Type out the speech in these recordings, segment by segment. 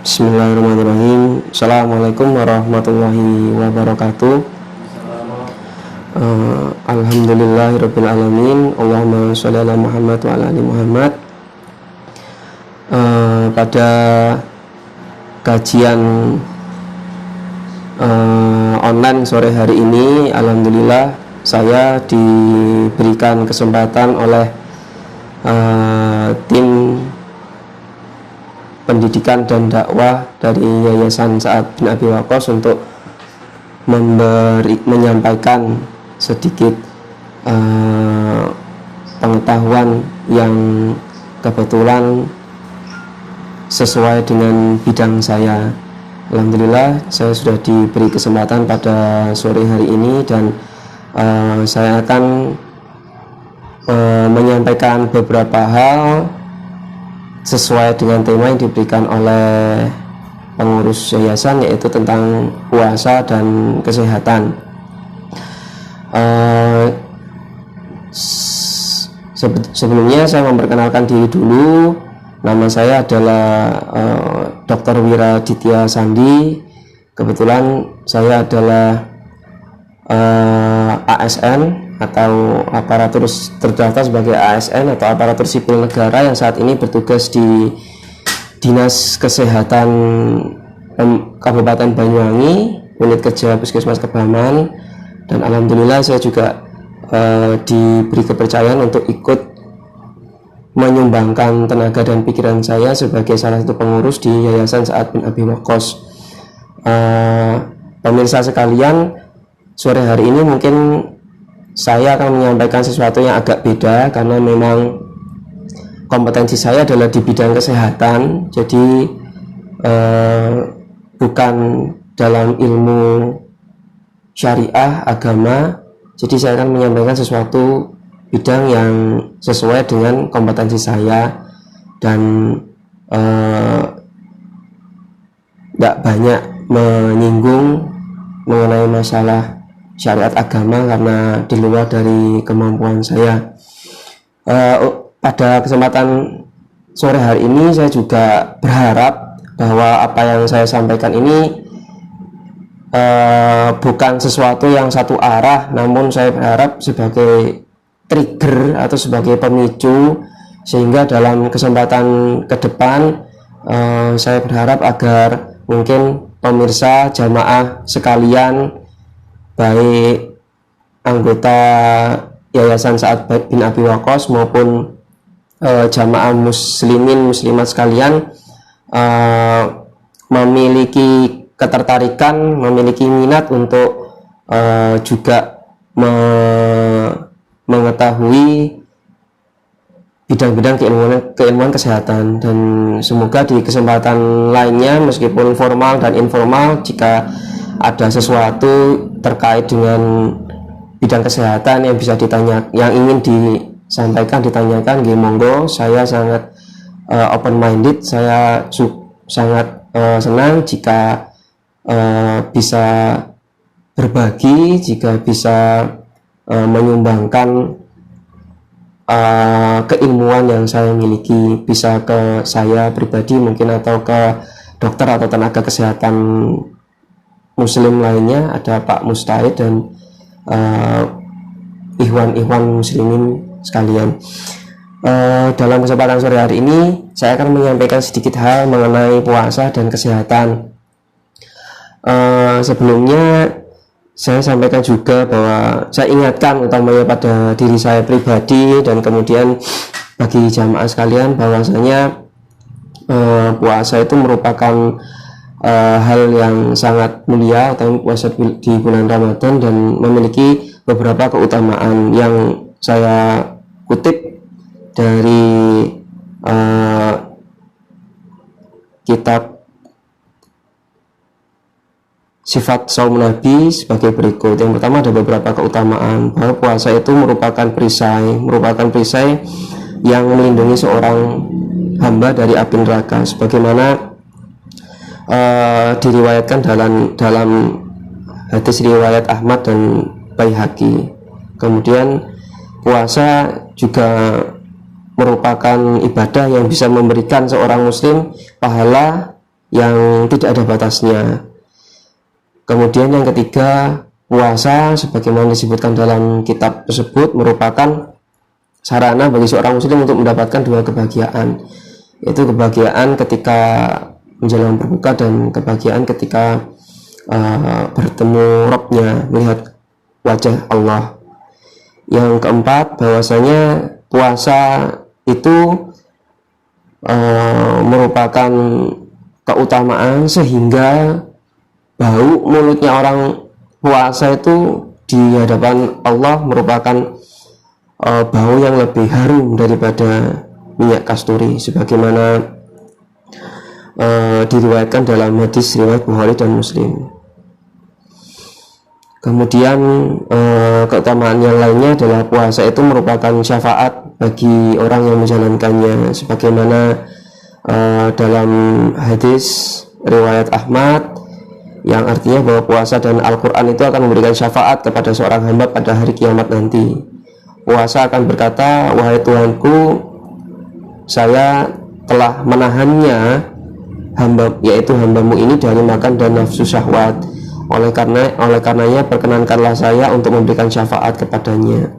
Bismillahirrahmanirrahim. Assalamualaikum warahmatullahi wabarakatuh. Alhamdulillahirabbil alamin. Allahumma sholli ala Muhammad wa ala ali Muhammad. Pada kajian online sore hari ini, alhamdulillah saya diberikan kesempatan oleh tim pendidikan dan dakwah dari Yayasan Sa'ad bin Abi Waqqas untuk menyampaikan sedikit pengetahuan yang kebetulan sesuai dengan bidang saya. Alhamdulillah saya sudah diberi kesempatan pada sore hari ini, dan saya akan menyampaikan beberapa hal sesuai dengan tema yang diberikan oleh pengurus yayasan, yaitu tentang puasa dan kesehatan. Sebelumnya saya memperkenalkan diri dulu. Nama saya adalah Dr. Wiraditya Sandi. Kebetulan saya adalah ASN atau aparatur terdaftar sebagai ASN atau aparatur sipil negara yang saat ini bertugas di Dinas Kesehatan Kabupaten Banyuwangi, unit kerja Puskesmas Kebaman. Dan alhamdulillah saya juga diberi kepercayaan untuk ikut menyumbangkan tenaga dan pikiran saya sebagai salah satu pengurus di Yayasan Sa'ad bin Abi Waqqas. Pemirsa sekalian, sore hari ini mungkin saya akan menyampaikan sesuatu yang agak beda, karena memang kompetensi saya adalah di bidang kesehatan. Jadi bukan dalam ilmu syariah agama. Jadi saya akan menyampaikan sesuatu bidang yang sesuai dengan kompetensi saya, dan tidak banyak menyinggung mengenai masalah syariat agama karena di luar dari kemampuan saya. Pada kesempatan sore hari ini saya juga berharap bahwa apa yang saya sampaikan ini bukan sesuatu yang satu arah, namun saya berharap sebagai trigger atau sebagai pemicu, sehingga dalam kesempatan ke depan saya berharap agar mungkin pemirsa jamaah sekalian, baik anggota Yayasan Sa'ad bin Abi Waqqas maupun jamaah muslimin muslimat sekalian, memiliki ketertarikan, memiliki minat untuk juga mengetahui bidang-bidang keilmuan kesehatan. Dan semoga di kesempatan lainnya, meskipun formal dan informal, jika ada sesuatu terkait dengan bidang kesehatan yang bisa yang ingin disampaikan, ditanyakan, monggo. Saya sangat open minded. Saya sangat senang jika bisa berbagi, jika bisa menyumbangkan keilmuan yang saya miliki, bisa ke saya pribadi mungkin, atau ke dokter atau tenaga kesehatan muslim lainnya, ada Pak Mustahid dan ikhwan-ikhwan muslimin sekalian. Dalam kesempatan sore hari ini saya akan menyampaikan sedikit hal mengenai puasa dan kesehatan. Sebelumnya saya sampaikan juga bahwa saya ingatkan utamanya pada diri saya pribadi dan kemudian bagi jamaah sekalian, bahwasanya puasa itu merupakan hal yang sangat mulia, atau puasa di bulan Ramadan, dan memiliki beberapa keutamaan yang saya kutip dari kitab Sifat Saum Nabi sebagai berikut. Yang pertama, ada beberapa keutamaan bahwa puasa itu merupakan perisai yang melindungi seorang hamba dari api neraka, sebagaimana diriwayatkan dalam hadis riwayat Ahmad dan Baihaqi. Kemudian puasa juga merupakan ibadah yang bisa memberikan seorang muslim pahala yang tidak ada batasnya. Kemudian yang ketiga, puasa sebagaimana disebutkan dalam kitab tersebut merupakan sarana bagi seorang muslim untuk mendapatkan dua kebahagiaan, yaitu kebahagiaan ketika menjelang berbuka dan kebahagiaan ketika bertemu Rabb-nya, melihat wajah Allah. Yang keempat, bahwasanya puasa itu merupakan keutamaan sehingga bau mulutnya orang puasa itu di hadapan Allah merupakan bau yang lebih harum daripada minyak kasturi, sebagaimana diriwayatkan dalam hadis riwayat Bukhari dan Muslim. Kemudian keutamaan yang lainnya adalah puasa itu merupakan syafaat bagi orang yang menjalankannya, sebagaimana dalam hadis riwayat Ahmad yang artinya bahwa puasa dan Al-Quran itu akan memberikan syafaat kepada seorang hamba pada hari kiamat nanti. Puasa akan berkata, wahai Tuhanku, saya telah menahannya, yaitu hambamu ini dari makan dan nafsu syahwat. Oleh karenanya perkenankanlah saya untuk memberikan syafaat kepadanya.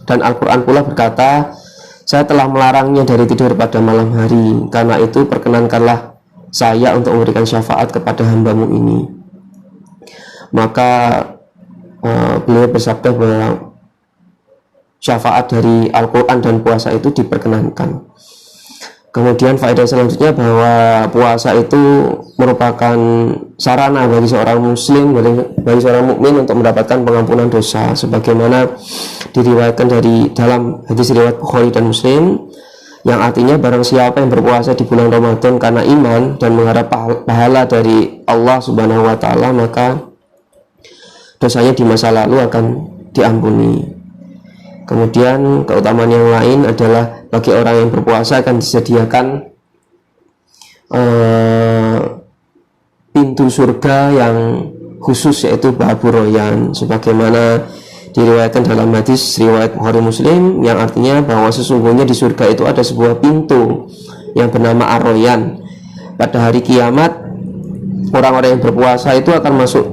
Dan Al-Quran pula berkata, saya telah melarangnya dari tidur pada malam hari. Karena itu perkenankanlah saya untuk memberikan syafaat kepada hambamu ini. Maka beliau bersabda bahwa syafaat dari Al-Quran dan puasa itu diperkenankan. Kemudian faedah selanjutnya bahwa puasa itu merupakan sarana bagi seorang muslim, bagi seorang mukmin untuk mendapatkan pengampunan dosa, sebagaimana diriwayatkan dari dalam hadis riwayat Bukhari dan Muslim, yang artinya barang siapa yang berpuasa di bulan Ramadan karena iman dan mengharap pahala dari Allah Subhanahu wa taala, maka dosanya di masa lalu akan diampuni. Kemudian keutamaan yang lain adalah bagi orang yang berpuasa akan disediakan pintu surga yang khusus, yaitu Babur Royan, sebagaimana diriwayatkan dalam hadis riwayat Bukhari Muslim, yang artinya bahwa sesungguhnya di surga itu ada sebuah pintu yang bernama Ar-Royan. Pada hari kiamat orang-orang yang berpuasa itu akan masuk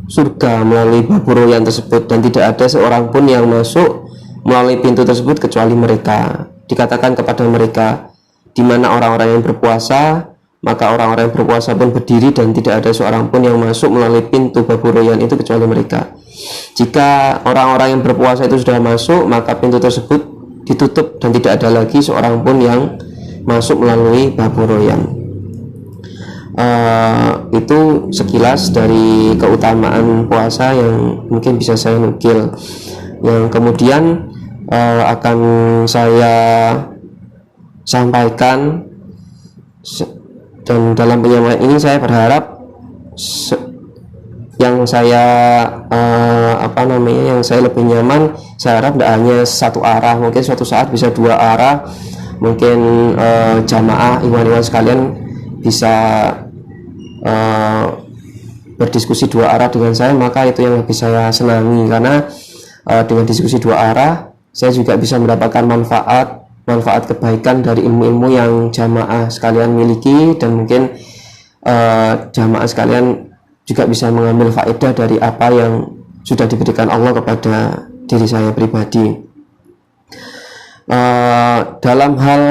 surga melalui Babur Royan tersebut, dan tidak ada seorang pun yang masuk melalui pintu tersebut kecuali mereka. Dikatakan kepada mereka, di mana orang-orang yang berpuasa, maka orang-orang yang berpuasa pun berdiri dan tidak ada seorang pun yang masuk melalui pintu Babur Royan itu kecuali mereka. Jika orang-orang yang berpuasa itu sudah masuk, maka pintu tersebut ditutup dan tidak ada lagi seorang pun yang masuk melalui Babur Royan. Itu sekilas dari keutamaan puasa yang mungkin bisa saya nukil. Yang kemudian akan saya sampaikan, dan dalam penyampaian ini saya berharap yang saya yang saya lebih nyaman, saya harap tidak hanya satu arah, mungkin suatu saat bisa dua arah, mungkin jamaah ikhwan-ikhwan sekalian bisa berdiskusi dua arah dengan saya, maka itu yang lebih saya senangi, karena dengan diskusi dua arah saya juga bisa mendapatkan manfaat kebaikan dari ilmu-ilmu yang jamaah sekalian miliki, dan mungkin jamaah sekalian juga bisa mengambil faedah dari apa yang sudah diberikan Allah kepada diri saya pribadi. Dalam hal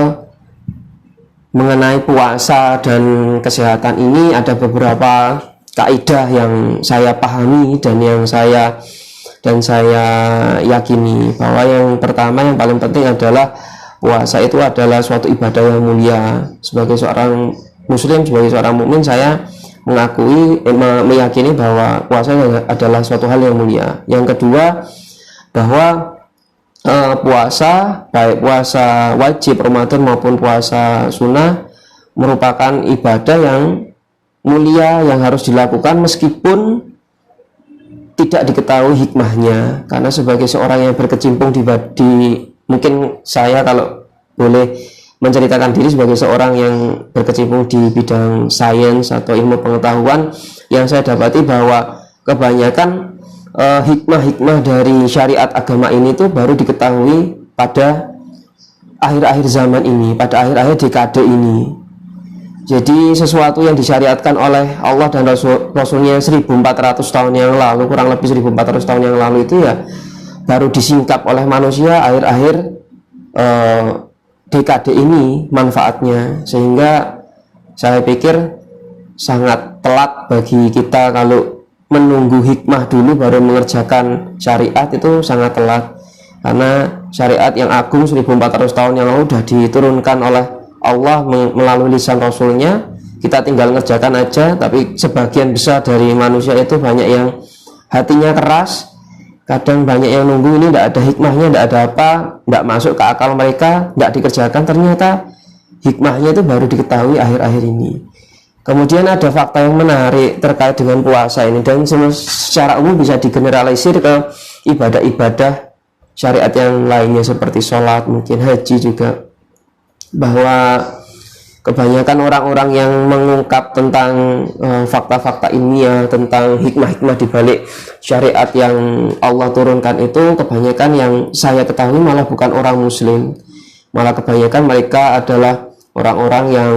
mengenai puasa dan kesehatan ini ada beberapa kaidah yang saya pahami dan yang saya yakini, bahwa yang pertama, yang paling penting adalah puasa itu adalah suatu ibadah yang mulia. Sebagai seorang muslim, sebagai seorang mukmin, saya meyakini bahwa puasa adalah suatu hal yang mulia. Yang kedua, bahwa puasa, baik puasa wajib Ramadan maupun puasa sunnah, merupakan ibadah yang mulia yang harus dilakukan meskipun tidak diketahui hikmahnya. Karena sebagai seorang yang berkecimpung di mungkin saya kalau boleh menceritakan diri sebagai seorang yang berkecimpung di bidang sains atau ilmu pengetahuan, yang saya dapati bahwa kebanyakan hikmah-hikmah dari syariat agama ini tuh baru diketahui pada akhir-akhir zaman ini, pada akhir-akhir dekade ini. Jadi sesuatu yang disyariatkan oleh Allah dan Rasulnya 1400 tahun yang lalu, kurang lebih 1400 tahun yang lalu itu ya baru disingkap oleh manusia akhir-akhir dekade ini manfaatnya. Sehingga saya pikir sangat telat bagi kita kalau menunggu hikmah dulu baru mengerjakan syariat, itu sangat telat. Karena syariat yang agung 1400 tahun yang lalu sudah diturunkan oleh Allah melalui lisan Rasulnya, kita tinggal ngerjakan aja. Tapi sebagian besar dari manusia itu banyak yang hatinya keras, kadang banyak yang nunggu ini tidak ada hikmahnya, tidak ada apa, tidak masuk ke akal mereka, tidak dikerjakan. Ternyata hikmahnya itu baru diketahui akhir-akhir ini. Kemudian ada fakta yang menarik terkait dengan puasa ini, dan secara umum bisa digeneralisir ke ibadah-ibadah syariat yang lainnya seperti sholat, mungkin haji juga, bahwa kebanyakan orang-orang yang mengungkap tentang fakta-fakta ilmiah tentang hikmah-hikmah di balik syariat yang Allah turunkan itu, kebanyakan yang saya ketahui malah bukan orang muslim, malah kebanyakan mereka adalah orang-orang yang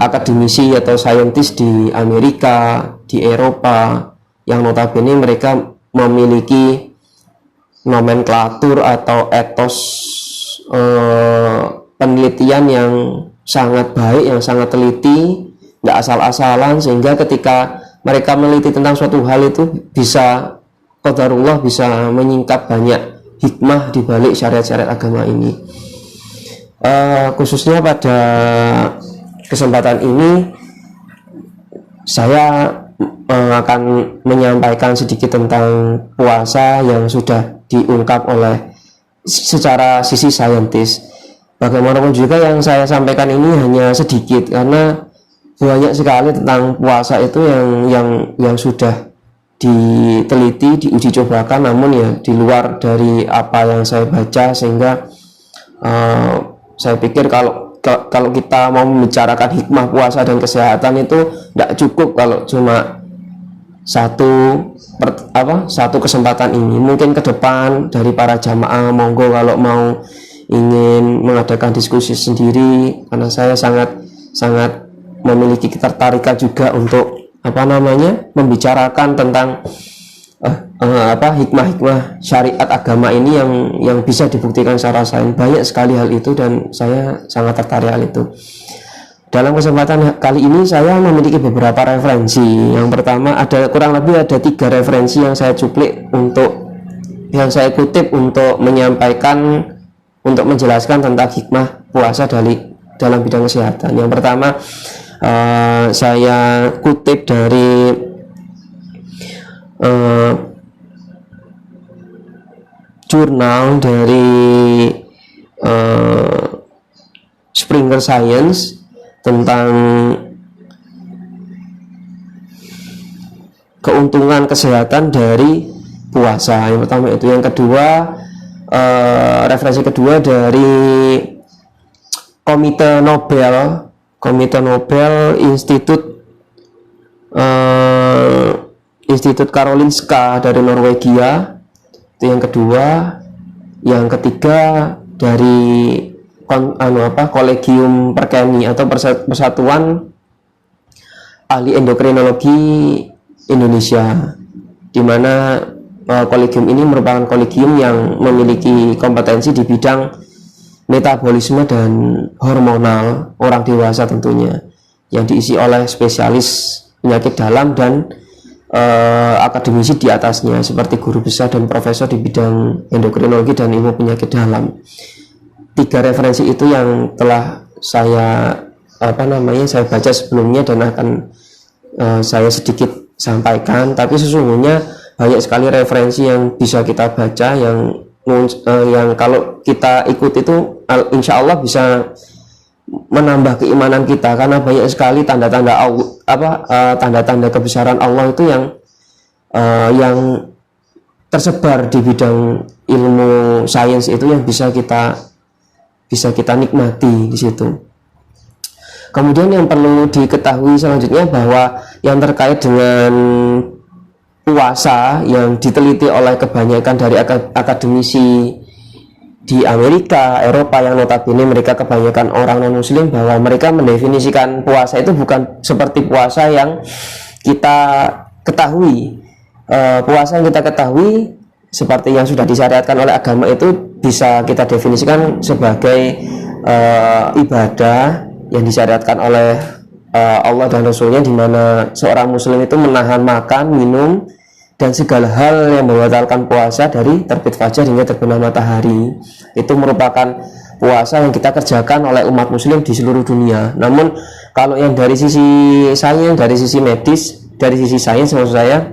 akademisi atau saintis di Amerika, di Eropa, yang notabene mereka memiliki nomenklatur atau etos penelitian yang sangat baik, yang sangat teliti, tidak asal-asalan, sehingga ketika mereka meneliti tentang suatu hal itu bisa qadarullah bisa menyingkap banyak hikmah di balik syariat-syariat agama ini. Khususnya pada kesempatan ini saya akan menyampaikan sedikit tentang puasa yang sudah diungkap oleh secara sisi saintis. Bagaimanapun juga yang saya sampaikan ini hanya sedikit, karena banyak sekali tentang puasa itu yang sudah diteliti, diuji cobakan, namun ya di luar dari apa yang saya baca. Sehingga saya pikir kalau kita mau membicarakan hikmah puasa dan kesehatan itu tidak cukup kalau cuma satu kesempatan ini. Mungkin ke depan dari para jamaah monggo kalau mau ingin mengadakan diskusi sendiri, karena saya sangat memiliki ketertarikan juga untuk membicarakan tentang hikmah-hikmah syariat agama ini yang bisa dibuktikan secara sains. Banyak sekali hal itu dan saya sangat tertarik hal itu. Dalam kesempatan kali ini saya memiliki beberapa referensi. Yang pertama, kurang lebih ada 3 referensi yang saya kutip untuk menjelaskan tentang hikmah puasa dalam bidang kesehatan. Yang pertama, saya kutip dari jurnal dari Springer Science tentang keuntungan kesehatan dari puasa. Yang pertama itu. Yang kedua, referensi kedua dari Komite Nobel Institut Karolinska dari Norwegia. Itu yang kedua. Yang ketiga dari Kolegium Perkemi atau Persatuan Ahli Endokrinologi Indonesia, di mana kolegium ini merupakan kolegium yang memiliki kompetensi di bidang metabolisme dan hormonal orang dewasa tentunya, yang diisi oleh spesialis penyakit dalam dan akademisi di atasnya seperti guru besar dan profesor di bidang endokrinologi dan ilmu penyakit dalam. 3 referensi itu yang telah saya baca sebelumnya dan akan saya sedikit sampaikan. Tapi sesungguhnya banyak sekali referensi yang bisa kita baca yang kalau kita ikut itu insya Allah bisa menambah keimanan kita, karena banyak sekali tanda-tanda tanda-tanda kebesaran Allah itu yang tersebar di bidang ilmu sains itu, yang bisa kita nikmati di situ. Kemudian yang perlu diketahui selanjutnya bahwa yang terkait dengan puasa yang diteliti oleh kebanyakan dari akademisi di Amerika, Eropa yang notabene mereka kebanyakan orang non-muslim, bahwa mereka mendefinisikan puasa itu bukan seperti puasa yang kita ketahui. Puasa yang kita ketahui seperti yang sudah disyariatkan oleh agama itu bisa kita definisikan sebagai ibadah yang disyariatkan oleh Allah dan Rasulnya, di mana seorang muslim itu menahan makan, minum, dan segala hal yang membatalkan puasa dari terbit fajar hingga terbenam matahari. Itu merupakan puasa yang kita kerjakan oleh umat muslim di seluruh dunia. Namun kalau yang dari sisi sains, dari sisi medis, dari sisi sains maksud saya,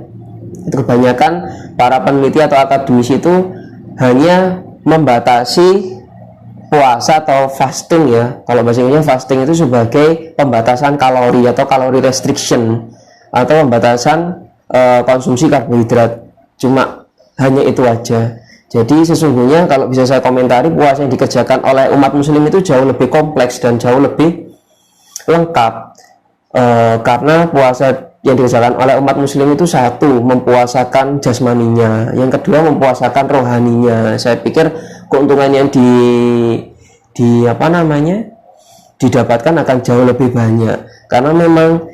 itu kebanyakan para peneliti atau akademisi itu hanya membatasi puasa atau fasting ya. Kalau bahasa Inggrisnya fasting itu sebagai pembatasan kalori atau kalori restriction, atau pembatasan konsumsi karbohidrat. Cuma hanya itu aja. Jadi sesungguhnya kalau bisa saya komentari, puasa yang dikerjakan oleh umat muslim itu jauh lebih kompleks dan jauh lebih lengkap. Karena puasa yang dikerjakan oleh umat muslim itu, satu, mempuasakan jasmaninya, yang kedua mempuasakan rohaninya. Saya pikir keuntungan yang didapatkan akan jauh lebih banyak, karena memang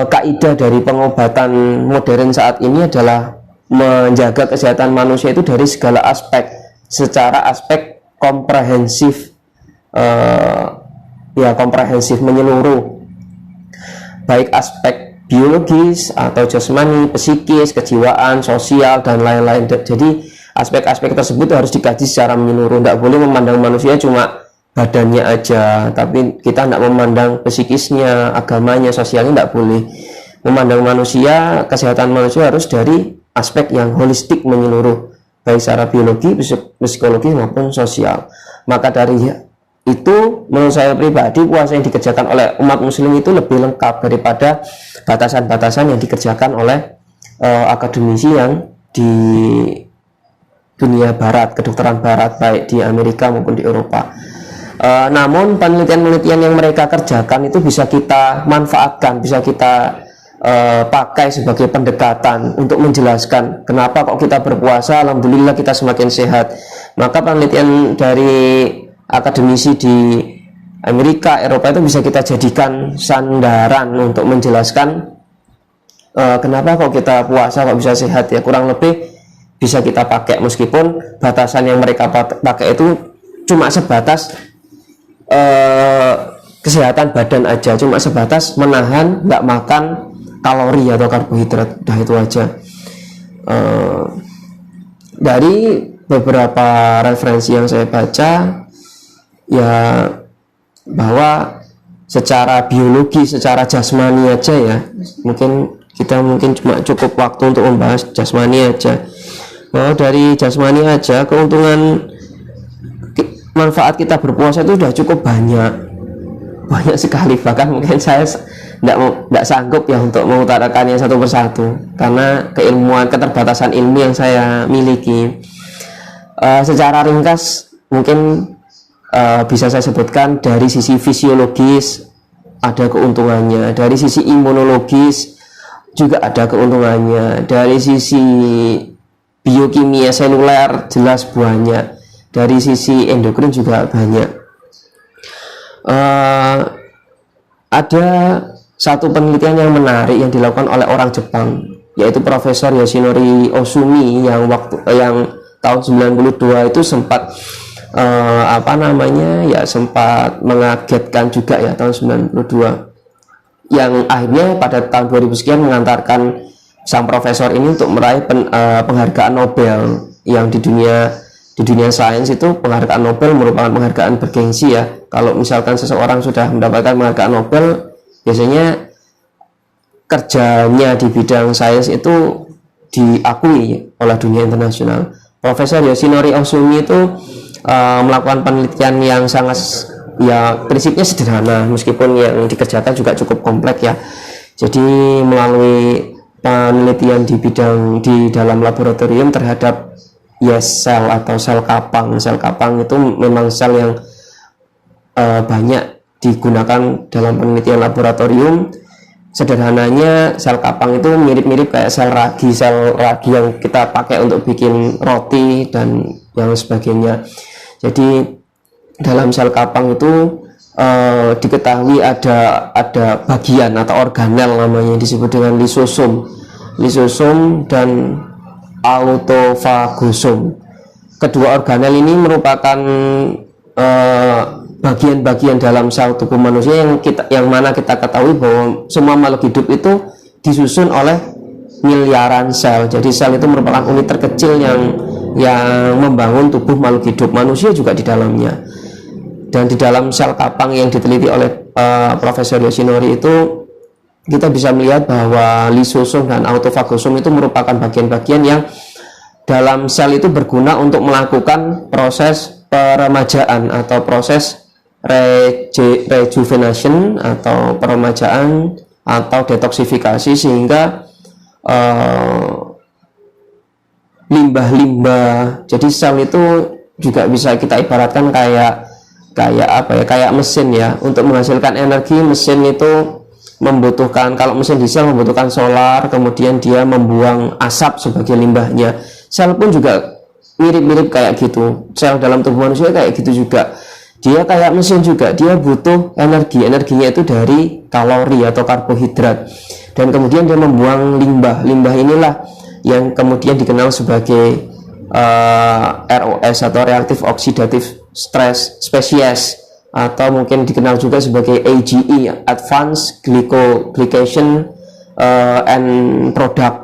kaidah dari pengobatan modern saat ini adalah menjaga kesehatan manusia itu dari segala aspek, secara aspek komprehensif, komprehensif, menyeluruh, baik aspek biologis atau jasmani, psikis, kejiwaan, sosial, dan lain-lain. Jadi aspek-aspek tersebut harus dikaji secara menyeluruh. Tidak boleh memandang manusia cuma badannya aja, tapi kita tidak memandang psikisnya, agamanya, sosialnya, tidak boleh. Memandang manusia, kesehatan manusia harus dari aspek yang holistik, menyeluruh, baik secara biologi, psikologi maupun sosial. Maka dari itu, menurut saya pribadi, puasa yang dikerjakan oleh umat muslim itu lebih lengkap daripada batasan-batasan yang dikerjakan oleh akademisi yang di dunia barat, kedokteran barat, baik di Amerika maupun di Eropa. Namun penelitian-penelitian yang mereka kerjakan itu bisa kita manfaatkan, bisa kita pakai sebagai pendekatan untuk menjelaskan kenapa kok kita berpuasa, alhamdulillah kita semakin sehat. Maka penelitian dari akademisi di Amerika, Eropa itu bisa kita jadikan sandaran untuk menjelaskan kenapa kok kita puasa kok bisa sehat ya. Kurang lebih bisa kita pakai, meskipun batasan yang mereka pakai itu cuma sebatas kesehatan badan aja, cuma sebatas menahan nggak makan kalori atau karbohidrat, udah itu aja. Dari beberapa referensi yang saya baca ya, bahwa secara biologi, secara jasmani aja ya, mungkin cuma cukup waktu untuk membahas jasmani aja, bahwa dari jasmani aja keuntungan manfaat kita berpuasa itu sudah cukup banyak sekali. Bahkan mungkin saya tidak sanggup ya untuk mengutarakannya satu persatu karena keterbatasan ilmu yang saya miliki. Secara ringkas mungkin bisa saya sebutkan, dari sisi fisiologis ada keuntungannya, dari sisi imunologis juga ada keuntungannya, dari sisi biokimia seluler jelas banyak, dari sisi endokrin juga banyak. Ada satu penelitian yang menarik yang dilakukan oleh orang Jepang, yaitu Profesor Yoshinori Ozumi, yang tahun 92 itu sempat sempat mengagetkan juga ya, tahun 92, yang akhirnya pada tahun 2000 sekian mengantarkan sang profesor ini untuk meraih penghargaan Nobel, yang di dunia sains itu penghargaan Nobel merupakan penghargaan bergengsi ya. Kalau misalkan seseorang sudah mendapatkan penghargaan Nobel, biasanya kerjanya di bidang sains itu diakui oleh dunia internasional. Profesor Yoshinori Ozumi itu melakukan penelitian yang sangat, ya prinsipnya sederhana, meskipun yang dikerjakan juga cukup kompleks ya. Jadi melalui penelitian di dalam laboratorium terhadap sel atau sel kapang. Sel kapang itu memang sel yang banyak digunakan dalam penelitian laboratorium. Sederhananya sel kapang itu mirip-mirip kayak sel ragi yang kita pakai untuk bikin roti dan yang sebagainya. Jadi dalam sel kapang itu diketahui ada bagian atau organel namanya, disebut dengan lisosom dan autofagosom. Kedua organel ini merupakan bagian-bagian dalam sel tubuh manusia yang mana kita ketahui bahwa semua makhluk hidup itu disusun oleh miliaran sel. Jadi sel itu merupakan unit terkecil yang membangun tubuh makhluk hidup, manusia juga di dalamnya. Dan di dalam sel kapang yang diteliti oleh Profesor Yoshinori itu kita bisa melihat bahwa lisosom dan autofagosom itu merupakan bagian-bagian yang dalam sel itu berguna untuk melakukan proses peremajaan atau proses rejuvenation atau peremajaan atau detoksifikasi, sehingga limbah-limbah. Jadi sel itu juga bisa kita ibaratkan kayak mesin ya. Untuk menghasilkan energi, mesin itu membutuhkan, kalau mesin diesel membutuhkan solar, kemudian dia membuang asap sebagai limbahnya. Sel pun juga mirip-mirip kayak gitu. Sel dalam tubuh manusia kayak gitu juga. Dia kayak mesin juga, dia butuh energi. Energinya itu dari kalori atau karbohidrat. Dan kemudian dia membuang limbah. Limbah inilah yang kemudian dikenal sebagai ROS atau reaktif oksidatif stress species, atau mungkin dikenal juga sebagai AGE, Advanced Glycation and Product,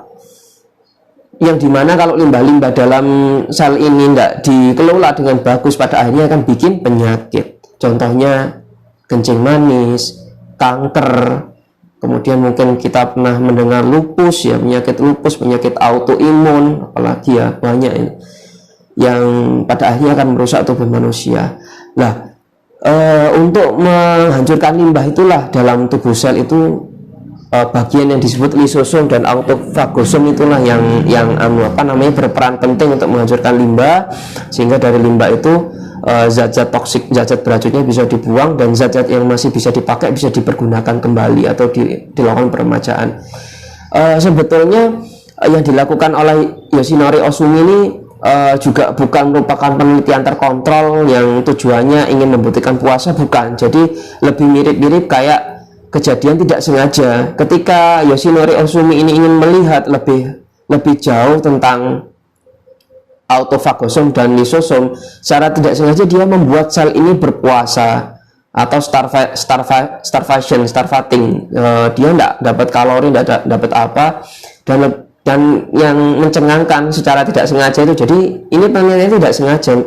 yang dimana kalau limbah-limbah dalam sel ini tidak dikelola dengan bagus, pada akhirnya akan bikin penyakit. Contohnya kencing manis, kanker, kemudian mungkin kita pernah mendengar lupus ya, penyakit lupus, penyakit autoimun, apalagi ya banyak ini yang pada akhirnya akan merusak tubuh manusia. Nah, untuk menghancurkan limbah itulah dalam tubuh sel itu bagian yang disebut lisosom dan autofagosom itulah yang berperan penting untuk menghancurkan limbah, sehingga dari limbah itu zat-zat toksik, zat-zat beracunnya bisa dibuang, dan zat-zat yang masih bisa dipakai bisa dipergunakan kembali atau dilakukan peremajaan. Sebetulnya yang dilakukan oleh Yoshinori Ohsumi ini juga bukan merupakan penelitian terkontrol yang tujuannya ingin membuktikan puasa, bukan. Jadi lebih mirip-mirip kayak kejadian tidak sengaja. Ketika Yoshinori Ohsumi ini ingin melihat lebih jauh tentang autofagosom dan lisosom, secara tidak sengaja dia membuat sel ini berpuasa atau starvation. Dia tidak dapat kalori, tidak dapat apa, dan yang mencengangkan secara tidak sengaja itu, jadi ini penelitiannya tidak sengaja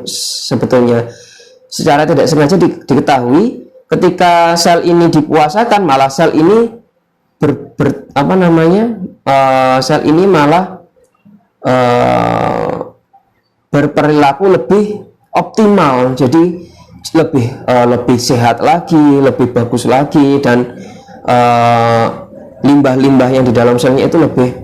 sebetulnya. Secara tidak sengaja diketahui ketika sel ini dipuasakan, malah sel ini sel ini malah berperilaku lebih optimal, jadi lebih sehat lagi, lebih bagus lagi, dan limbah-limbah yang di dalam selnya itu lebih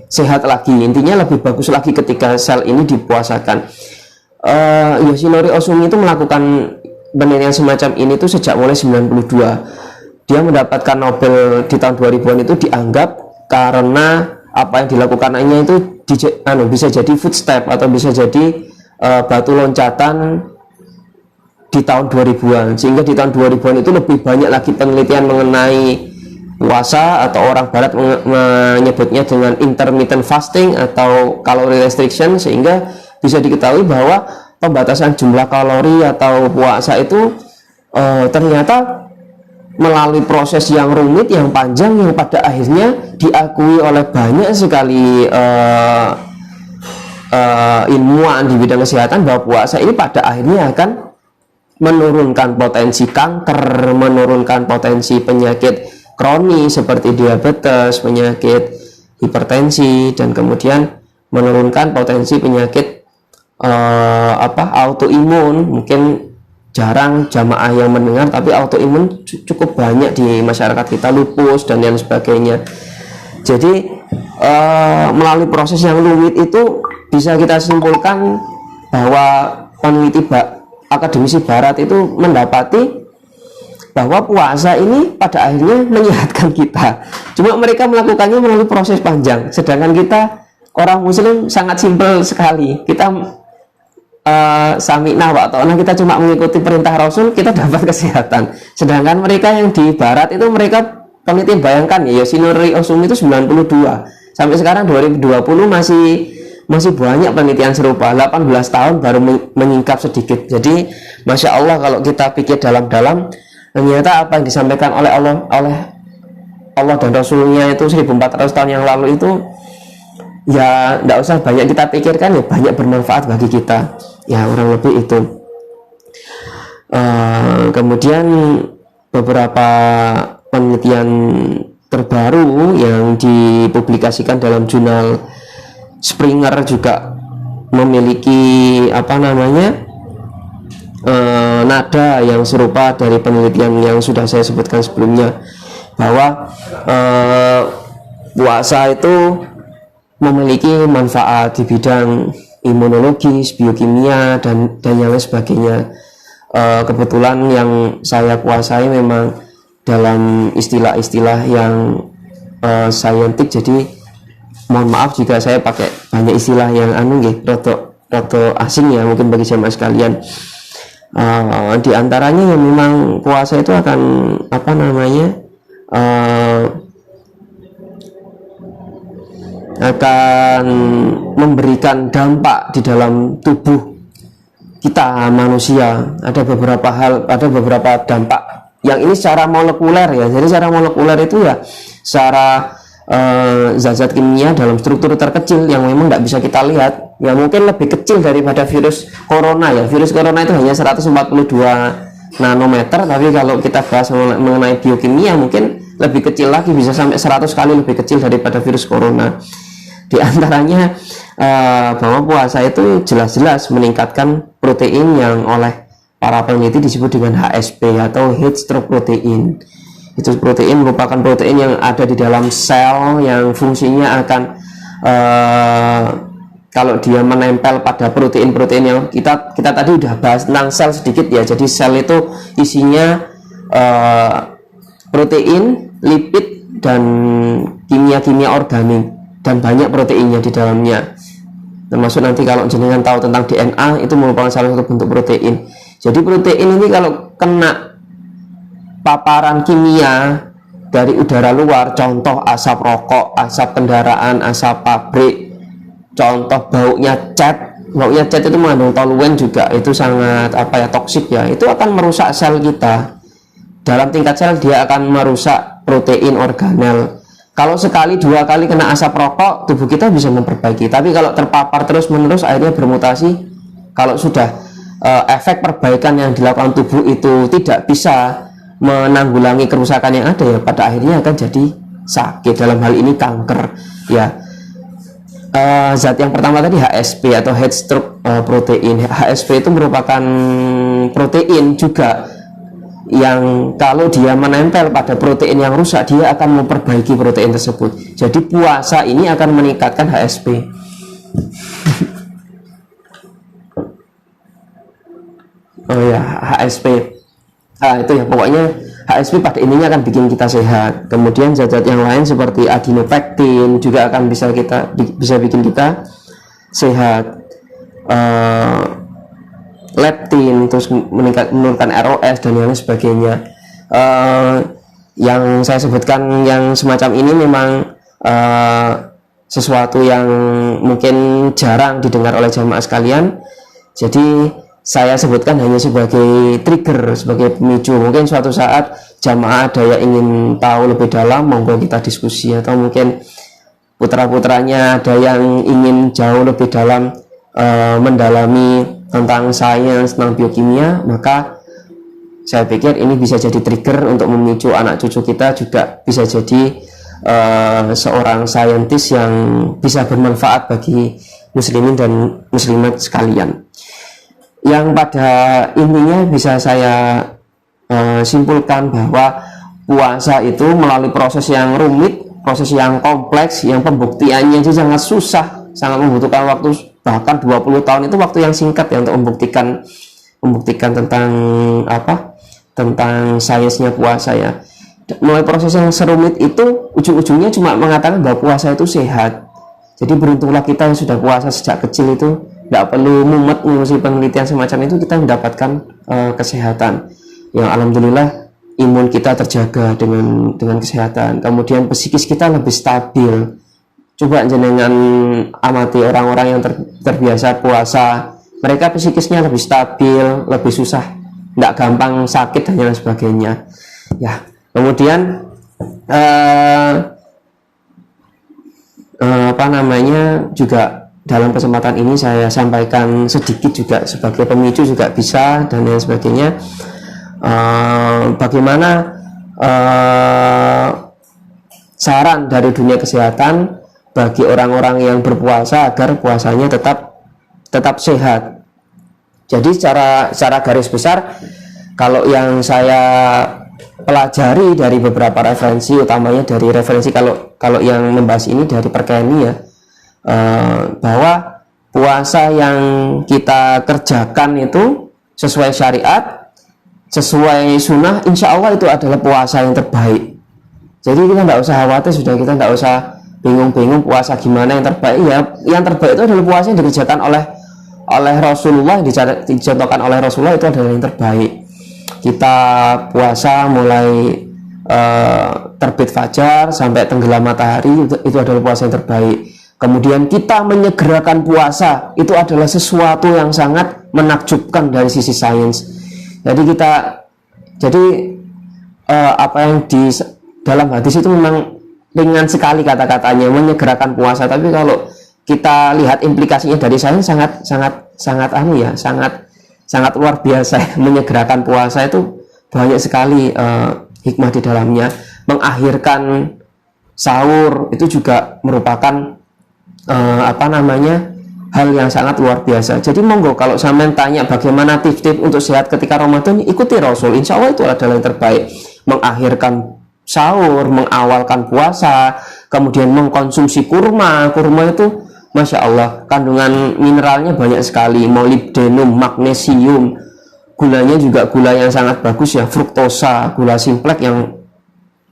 sehat lagi, intinya lebih bagus lagi ketika sel ini dipuasakan. Yoshinori Ohsumi itu melakukan penelitian semacam ini tuh sejak mulai 92. Dia mendapatkan Nobel di tahun 2000-an itu dianggap karena apa yang dilakukannya itu bisa jadi footstep atau bisa jadi batu loncatan di tahun 2000-an, sehingga di tahun 2000-an itu lebih banyak lagi penelitian mengenai puasa, atau orang barat menyebutnya dengan intermittent fasting atau calorie restriction, sehingga bisa diketahui bahwa pembatasan jumlah kalori atau puasa itu ternyata melalui proses yang rumit, yang panjang, yang pada akhirnya diakui oleh banyak sekali ilmuwan di bidang kesehatan, bahwa puasa ini pada akhirnya akan menurunkan potensi kanker, menurunkan potensi penyakit kronis seperti diabetes, penyakit hipertensi, dan kemudian menurunkan potensi penyakit autoimun. Mungkin jarang jamaah yang mendengar, tapi autoimun cukup banyak di masyarakat kita, lupus dan lain sebagainya. Jadi melalui proses yang rumit itu bisa kita simpulkan bahwa peneliti akademisi barat itu mendapati bahwa puasa ini pada akhirnya menyehatkan kita. Cuma mereka melakukannya melalui proses panjang, sedangkan kita orang muslim sangat simpel sekali. Kita sami'na wa ta'na, kita cuma mengikuti perintah Rasul, kita dapat kesehatan. Sedangkan mereka yang di barat itu, mereka penelitian, bayangkan ya, Yoshinori Ohsumi itu 92, sampai sekarang 2020 masih banyak penelitian serupa. 18 tahun baru menyingkap sedikit. Jadi Masya Allah, kalau kita pikir dalam-dalam, ternyata apa yang disampaikan oleh Allah dan Rasulnya itu 1400 tahun yang lalu itu, ya tidak usah banyak kita pikirkan, ya banyak bermanfaat bagi kita. Ya orang lebih itu. Kemudian beberapa penelitian terbaru yang dipublikasikan dalam jurnal Springer juga memiliki nada yang serupa dari penelitian yang sudah saya sebutkan sebelumnya, bahwa puasa itu memiliki manfaat di bidang imunologis, biokimia, dan yang lain sebagainya. Kebetulan yang saya kuasai memang dalam istilah-istilah yang saintik, jadi mohon maaf jika saya pakai banyak istilah yang roto asing ya mungkin bagi jamaah sekalian. Di antaranya yang memang puasa itu akan akan memberikan dampak di dalam tubuh kita manusia. Ada beberapa dampak yang ini secara molekuler ya. Jadi secara molekuler itu ya secara zat-zat kimia dalam struktur terkecil yang memang tidak bisa kita lihat, ya mungkin lebih kecil daripada virus corona ya. Virus corona itu hanya 142 nanometer, tapi kalau kita bahas mengenai biokimia mungkin lebih kecil lagi, bisa sampai 100 kali lebih kecil daripada virus corona. Di antaranya bahwa puasa itu jelas-jelas meningkatkan protein yang oleh para peneliti disebut dengan HSP atau heat stroke protein. Itu protein merupakan protein yang ada di dalam sel yang fungsinya akan kalau dia menempel pada protein-protein yang kita tadi udah bahas tentang sel sedikit ya. Jadi sel itu isinya protein, lipid, dan kimia-kimia organik, dan banyak proteinnya di dalamnya. Termasuk nanti kalau jenengan tahu tentang DNA, itu merupakan salah satu bentuk protein. Jadi protein ini kalau kena paparan kimia dari udara luar, contoh asap rokok, asap kendaraan, asap pabrik, contoh baunya cat itu mengandung toluen juga, itu sangat toksik ya. Itu akan merusak sel kita. Dalam tingkat sel dia akan merusak protein organel. Kalau sekali dua kali kena asap rokok, tubuh kita bisa memperbaiki. Tapi kalau terpapar terus menerus, akhirnya bermutasi. Kalau sudah efek perbaikan yang dilakukan tubuh itu tidak bisa menanggulangi kerusakan yang ada, ya pada akhirnya akan jadi sakit. Dalam hal ini kanker ya. Zat yang pertama tadi HSP atau heat stroke protein. HSP itu merupakan protein juga yang kalau dia menempel pada protein yang rusak, dia akan memperbaiki protein tersebut. Jadi puasa ini akan meningkatkan HSP. Oh ya, HSP. Itu ya, pokoknya HSP pada intinya akan bikin kita sehat. Kemudian zat-zat yang lain seperti adinopektin juga akan bisa bikin kita sehat. Leptin, terus menurunkan ROS dan yang lain sebagainya. Yang saya sebutkan yang semacam ini memang sesuatu yang mungkin jarang didengar oleh jamaah sekalian. Jadi saya sebutkan hanya sebagai trigger, sebagai pemicu. Mungkin suatu saat jamaah ada yang ingin tahu lebih dalam, monggo kita diskusi. Atau mungkin putra-putranya ada yang ingin jauh lebih dalam mendalami tentang sains, tentang biokimia, maka saya pikir ini bisa jadi trigger untuk memicu anak cucu kita juga bisa jadi seorang saintis yang bisa bermanfaat bagi muslimin dan muslimat sekalian. Yang pada intinya bisa saya simpulkan bahwa puasa itu melalui proses yang rumit, proses yang kompleks, yang pembuktiannya itu sangat susah, sangat membutuhkan waktu bahkan 20 tahun. Itu waktu yang singkat ya untuk membuktikan tentang sainsnya puasa ya. Mulai proses yang serumit itu ujung-ujungnya cuma mengatakan bahwa puasa itu sehat. Jadi beruntunglah kita yang sudah puasa sejak kecil itu, tidak perlu mumet ngurusi penelitian semacam itu, kita mendapatkan kesehatan yang alhamdulillah imun kita terjaga dengan kesehatan. Kemudian psikis kita lebih stabil. Coba jenengan amati orang-orang yang terbiasa puasa, mereka psikisnya lebih stabil, lebih susah, tidak gampang sakit dan lain sebagainya. Ya, kemudian juga dalam kesempatan ini saya sampaikan sedikit juga sebagai pemicu juga bisa dan lain sebagainya, bagaimana saran dari dunia kesehatan bagi orang-orang yang berpuasa agar puasanya tetap sehat. Jadi secara garis besar, kalau yang saya pelajari dari beberapa referensi, utamanya dari referensi kalau yang membahas ini dari Perkeni ya, bahwa puasa yang kita kerjakan itu sesuai syariat, sesuai sunnah, insya Allah itu adalah puasa yang terbaik. Jadi kita tidak usah khawatir, kita tidak usah bingung-bingung puasa gimana yang terbaik. Ya, yang terbaik itu adalah puasa yang dikerjakan oleh Rasulullah, dicontohkan oleh Rasulullah, itu adalah yang terbaik. Kita puasa mulai terbit fajar sampai tenggelam matahari, itu adalah puasa yang terbaik. Kemudian kita menyegerakan puasa, itu adalah sesuatu yang sangat menakjubkan dari sisi sains. Jadi apa yang di dalam hadis itu memang ringan sekali kata-katanya, menyegerakan puasa. Tapi kalau kita lihat implikasinya dari sains sangat luar biasa. Menyegerakan puasa itu banyak sekali hikmah di dalamnya. Mengakhirkan sahur itu juga merupakan hal yang sangat luar biasa. Jadi monggo kalau sampean tanya bagaimana tips-tips untuk sehat ketika Ramadan, ikuti Rasul, insya Allah itu adalah yang terbaik. Mengakhirkan sahur, mengawalkan puasa, kemudian mengkonsumsi kurma itu Masya Allah, kandungan mineralnya banyak sekali, molibdenum, magnesium, gulanya juga gula yang sangat bagus ya, fruktosa, gula simplek yang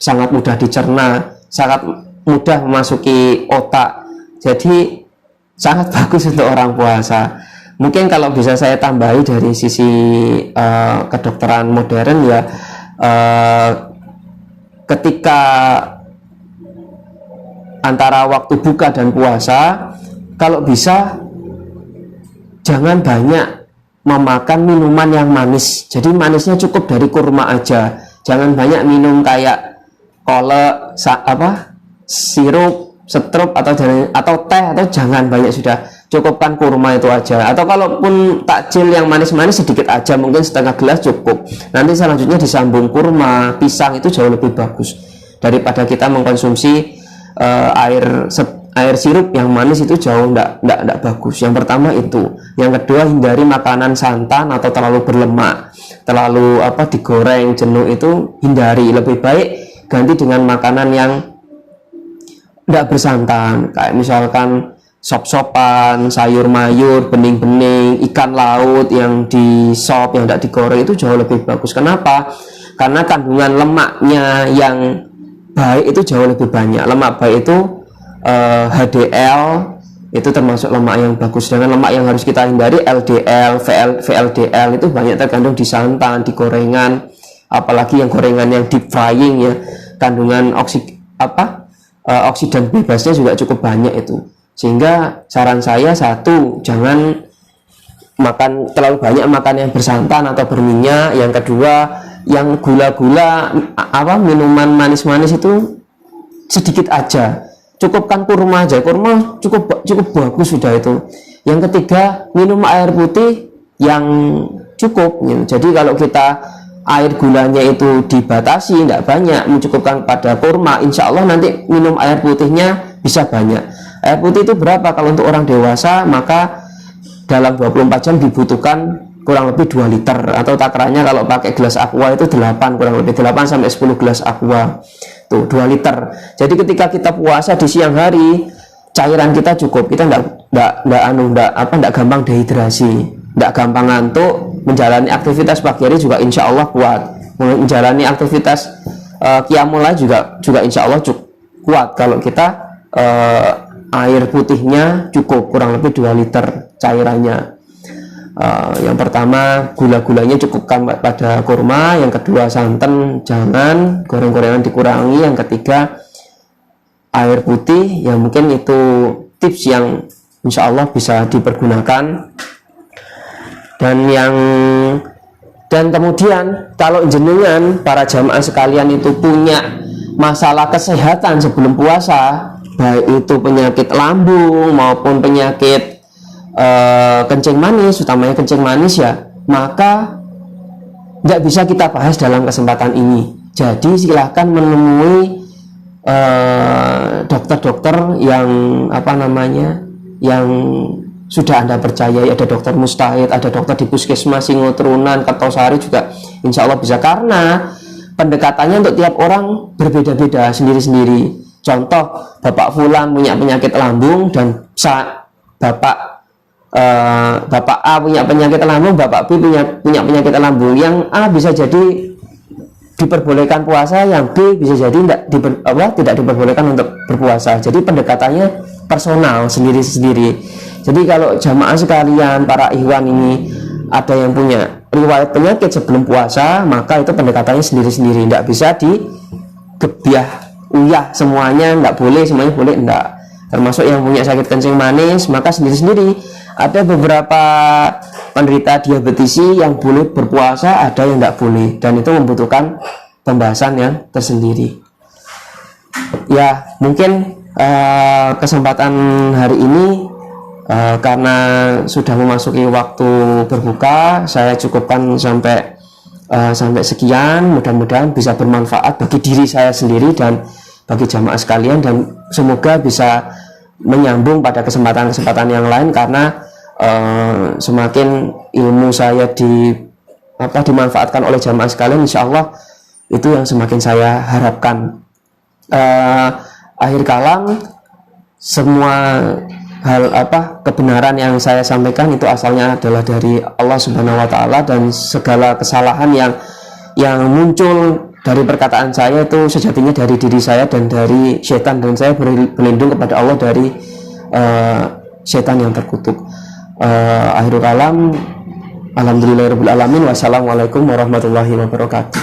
sangat mudah dicerna, sangat mudah memasuki otak. Jadi sangat bagus untuk orang puasa. Mungkin kalau bisa saya tambahi dari sisi kedokteran modern ya, ketika antara waktu buka dan puasa, kalau bisa jangan banyak memakan minuman yang manis. Jadi manisnya cukup dari kurma aja. Jangan banyak minum kayak kolak, sirup, setrup atau teh, atau jangan banyak, sudah cukupkan kurma itu aja. Atau kalaupun takjil yang manis-manis sedikit aja, mungkin setengah gelas cukup. Nanti selanjutnya disambung kurma, pisang, itu jauh lebih bagus daripada kita mengkonsumsi air sirup yang manis, itu jauh enggak bagus. Yang pertama itu. Yang kedua, hindari makanan santan atau terlalu berlemak, terlalu digoreng, jenuh, itu hindari. Lebih baik ganti dengan makanan yang enggak bersantan, kayak misalkan sop-sopan, sayur mayur, bening-bening, ikan laut yang di sop, yang enggak digoreng, itu jauh lebih bagus. Kenapa? Karena kandungan lemaknya yang baik itu jauh lebih banyak. Lemak baik itu HDL, itu termasuk lemak yang bagus. Dengan lemak yang harus kita hindari, LDL, VLDL, itu banyak terkandung di santan, di gorengan, apalagi yang gorengan yang deep frying ya, kandungan oksidan bebasnya juga cukup banyak itu. Sehingga saran saya, satu, jangan makan terlalu banyak makan yang bersantan atau berminyak. Yang kedua, yang gula-gula, minuman manis-manis itu sedikit aja, cukupkan kurma aja. Kurma cukup bagus sudah itu. Yang ketiga, minum air putih yang cukup gitu. Jadi kalau kita air gulanya itu dibatasi, tidak banyak, mencukupkan pada kurma, insya Allah nanti minum air putihnya bisa banyak. Air putih itu berapa? Kalau untuk orang dewasa, maka dalam 24 jam dibutuhkan kurang lebih 2 liter, atau takarannya kalau pakai gelas aqua itu 8, kurang lebih 8 sampai 10 gelas aqua. Tuh, 2 liter. Jadi ketika kita puasa di siang hari, cairan kita cukup, kita enggak gampang dehidrasi, enggak gampang ngantuk, menjalani aktivitas pagi hari juga insya Allah kuat, menjalani aktivitas qiyamul lail juga insya Allah kuat kalau kita air putihnya cukup, kurang lebih 2 liter cairannya. Yang pertama, gula-gulanya cukupkan pada kurma. Yang kedua, santan jangan, goreng-gorengan dikurangi. Yang ketiga, air putih. Yang mungkin itu tips yang insya Allah bisa dipergunakan. Dan kemudian kalau jenengan para jamaah sekalian itu punya masalah kesehatan sebelum puasa, baik itu penyakit lambung maupun penyakit kencing manis, utamanya kencing manis ya, maka tidak bisa kita bahas dalam kesempatan ini. Jadi silahkan menemui dokter-dokter yang yang sudah Anda percaya. Ada dokter mustahid, ada dokter di puskesmas Singotrunan, Kertosari juga insya Allah bisa, karena pendekatannya untuk tiap orang berbeda-beda sendiri-sendiri. Contoh, Bapak Fulan punya penyakit lambung dan Bapak A punya penyakit lambung, Bapak B punya penyakit lambung. Yang A bisa jadi diperbolehkan puasa, yang B bisa jadi tidak diperbolehkan untuk berpuasa. Jadi pendekatannya personal, sendiri-sendiri. Jadi kalau jamaah sekalian, para ikhwan ini ada yang punya riwayat penyakit sebelum puasa, maka itu pendekatannya sendiri-sendiri. Tidak bisa digebyah uyah semuanya, tidak boleh, semuanya boleh, tidak. Termasuk yang punya sakit kencing manis, maka sendiri-sendiri. Ada beberapa penderita diabetes yang boleh berpuasa, ada yang tidak boleh, dan itu membutuhkan pembahasan yang tersendiri. Ya, mungkin kesempatan hari ini karena sudah memasuki waktu berbuka, saya cukupkan sampai sekian. Mudah-mudahan bisa bermanfaat bagi diri saya sendiri dan bagi jamaah sekalian, dan semoga bisa menyambung pada kesempatan-kesempatan yang lain, karena semakin ilmu saya dimanfaatkan oleh jamaah sekalian, insya Allah itu yang semakin saya harapkan. Akhir kalam, semua hal kebenaran yang saya sampaikan itu asalnya adalah dari Allah Subhanahu wa taala, dan segala kesalahan yang muncul dari perkataan saya itu sejatinya dari diri saya dan dari setan, dan saya berlindung kepada Allah dari setan yang terkutuk. Akhirul kalam, alhamdulillahirabbil alamin, wassalamualaikum warahmatullahi wabarakatuh.